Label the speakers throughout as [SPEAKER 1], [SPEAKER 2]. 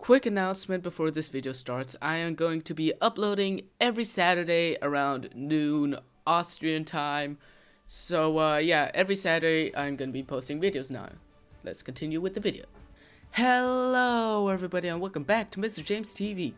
[SPEAKER 1] quick announcement before this video starts. I am going to be uploading every Saturday around noon Austrian time. So yeah, every Saturday I'm going to be posting videos now. Let's continue with the video. Hello everybody and welcome back to Mr. James TV.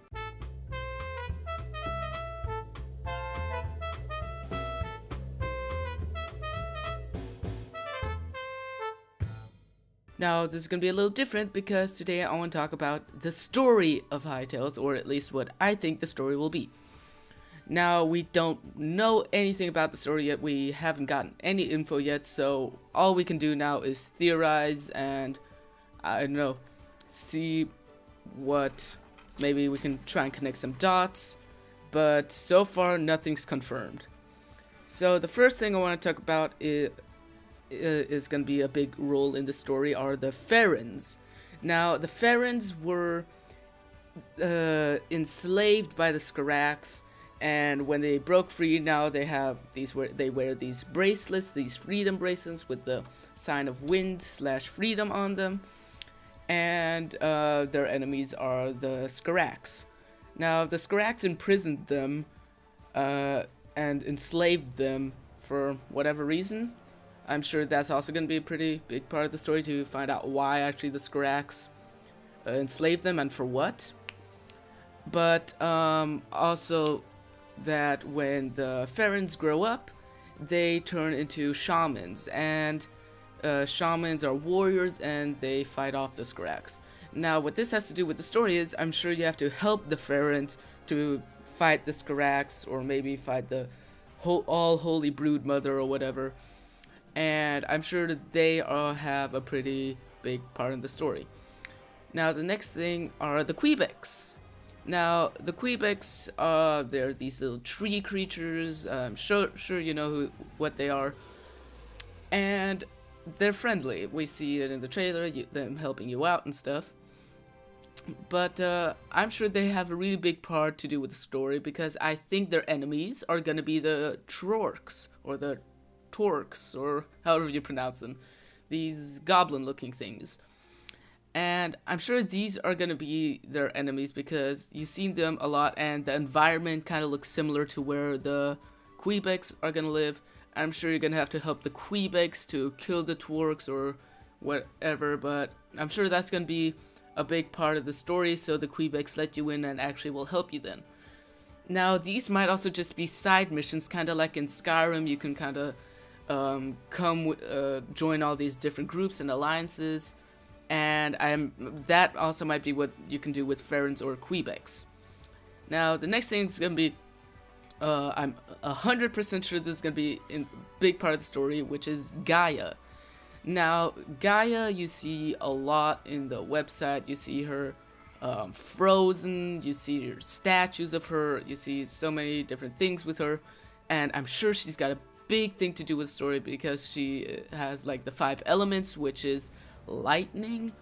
[SPEAKER 1] Now, this is going to be a little different because today I want to talk about the story of Hytale, or at least what I think the story will be. Now, we don't know anything about the story yet, we haven't gotten any info yet, so all we can do now is theorize and, I don't know, see what, maybe we can try and connect some dots, but so far nothing's confirmed. So the first thing I want to talk about is going to be a big role in the story are the Ferens. Now, the Ferens were enslaved by the Scarax, and when they broke free, now they have these they wear these bracelets, these freedom bracelets with the sign of wind/freedom on them, and their enemies are the Scarax. Now, the Scarax imprisoned them and enslaved them for whatever reason. I'm sure that's also going to be a pretty big part of the story to find out why actually the Scarax enslaved them and for what. But also that when the Ferens grow up, they turn into shamans, and shamans are warriors and they fight off the Scarax. Now, what this has to do with the story is I'm sure you have to help the Ferens to fight the Scarax, or maybe fight the all-holy brood mother or whatever. And I'm sure that they have a pretty big part in the story. Now, the next thing are the Quebecs. Now, the Quebecs, they're these little tree creatures. I'm sure you know what they are. And they're friendly. We see it in the trailer, them helping you out and stuff. But I'm sure they have a really big part to do with the story, because I think their enemies are going to be the Trorks, or the Torks, or however you pronounce them, these goblin looking things. And I'm sure these are going to be their enemies because you've seen them a lot and the environment kind of looks similar to where the Quebecs are going to live. I'm sure you're going to have to help the Quebecs to kill the Twerks or whatever, but I'm sure that's going to be a big part of the story, so the Quebecs let you in and actually will help you then. Now, these might also just be side missions, kind of like in Skyrim. You can kind of join all these different groups and alliances, and that also might be what you can do with Ferens or Quebecs. Now, the next thing is going to be, I'm 100% sure this is going to be a big part of the story, which is Gaia. Now, Gaia, you see a lot in the website. You see her frozen, you see statues of her, you see so many different things with her, and I'm sure she's got a big thing to do with the story because she has like the 5 elements, which is lightning,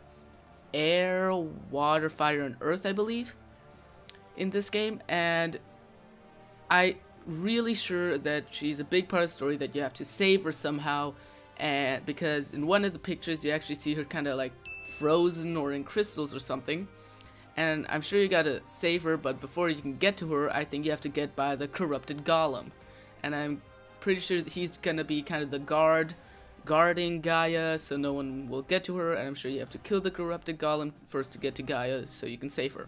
[SPEAKER 1] air, water, fire, and earth, I believe, in this game. And I'm really sure that she's a big part of the story, that you have to save her somehow, and because in one of the pictures you actually see her kind of like frozen or in crystals or something. And I'm sure you gotta save her, but before you can get to her, I think you have to get by the corrupted golem. And I'm pretty sure that he's gonna be kind of the guarding Gaia, so no one will get to her, and I'm sure you have to kill the corrupted golem first to get to Gaia, so you can save her.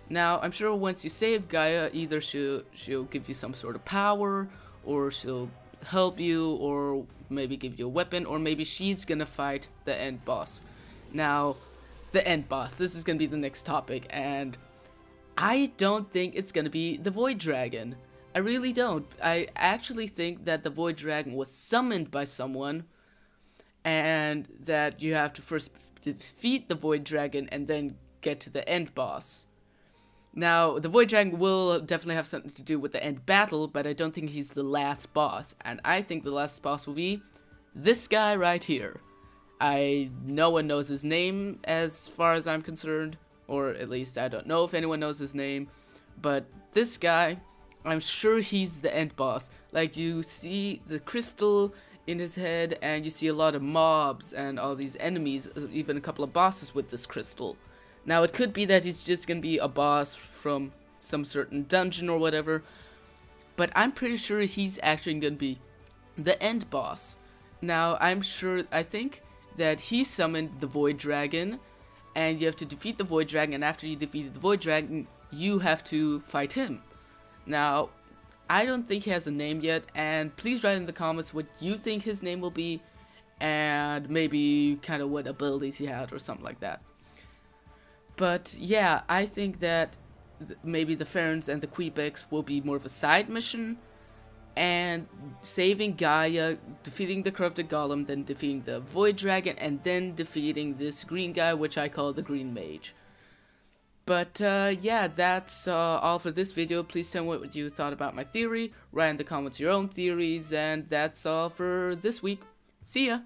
[SPEAKER 1] Now, I'm sure once you save Gaia, either she'll give you some sort of power, or she'll help you, or maybe give you a weapon, or maybe she's gonna fight the end boss. Now, the end boss, this is gonna be the next topic, and I don't think it's gonna be the Void Dragon. I really don't. I actually think that the Void Dragon was summoned by someone, and that you have to first defeat the Void Dragon and then get to the end boss. Now, the Void Dragon will definitely have something to do with the end battle, but I don't think he's the last boss, and I think the last boss will be this guy right here. No one knows his name as far as I'm concerned, or at least I don't know if anyone knows his name, but this guy, I'm sure he's the end boss. Like, you see the crystal in his head, and you see a lot of mobs and all these enemies, even a couple of bosses with this crystal. Now, it could be that he's just gonna be a boss from some certain dungeon or whatever, but I'm pretty sure he's actually gonna be the end boss. Now, I think that he summoned the Void Dragon, and you have to defeat the Void Dragon, and after you defeated the Void Dragon, you have to fight him. Now, I don't think he has a name yet, and please write in the comments what you think his name will be, and maybe kind of what abilities he had or something like that. But yeah, I think that maybe the Ferens and the Quebecs will be more of a side mission, and saving Gaia, defeating the corrupted golem, then defeating the Void Dragon, and then defeating this green guy, which I call the Green Mage. But yeah, that's all for this video. Please tell me what you thought about my theory. Write in the comments your own theories, and that's all for this week. See ya!